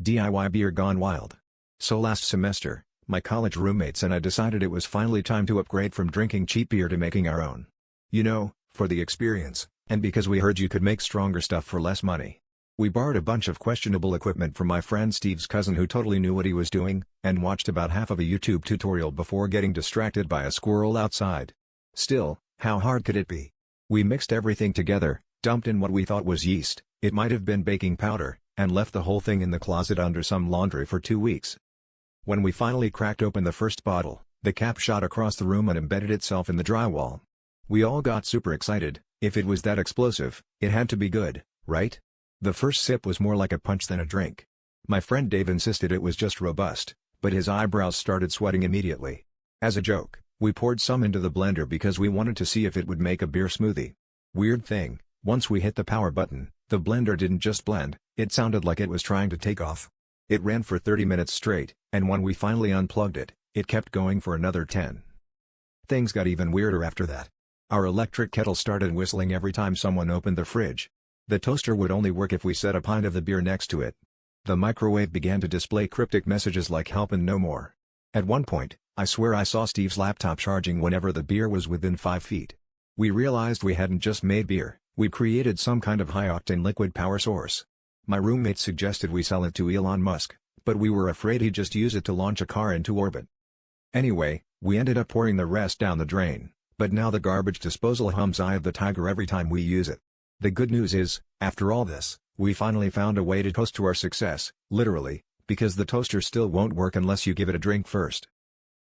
DIY beer gone wild. So last semester, my college roommates and I decided it was finally time to upgrade from drinking cheap beer to making our own. You know, for the experience, and because we heard you could make stronger stuff for less money. We borrowed a bunch of questionable equipment from my friend Steve's cousin who totally knew what he was doing, and watched about half of a YouTube tutorial before getting distracted by a squirrel outside. Still, how hard could it be? We mixed everything together, dumped in what we thought was yeast, it might have been baking powder, and left the whole thing in the closet under some laundry for 2 weeks. When we finally cracked open the first bottle, the cap shot across the room and embedded itself in the drywall. We all got super excited. If it was that explosive, it had to be good, right? The first sip was more like a punch than a drink. My friend Dave insisted it was just robust, but his eyebrows started sweating immediately. As a joke, we poured some into the blender because we wanted to see if it would make a beer smoothie. Weird thing, once we hit the power button, the blender didn't just blend, it sounded like it was trying to take off. It ran for 30 minutes straight, and when we finally unplugged it, it kept going for another 10. Things got even weirder after that. Our electric kettle started whistling every time someone opened the fridge. The toaster would only work if we set a pint of the beer next to it. The microwave began to display cryptic messages like help and no more. At one point, I swear I saw Steve's laptop charging whenever the beer was within 5 feet. We realized we hadn't just made beer, we created some kind of high-octane liquid power source. My roommate suggested we sell it to Elon Musk, but we were afraid he'd just use it to launch a car into orbit. Anyway, we ended up pouring the rest down the drain, but now the garbage disposal hums Eye of the Tiger every time we use it. The good news is, after all this, we finally found a way to toast to our success, literally, because the toaster still won't work unless you give it a drink first.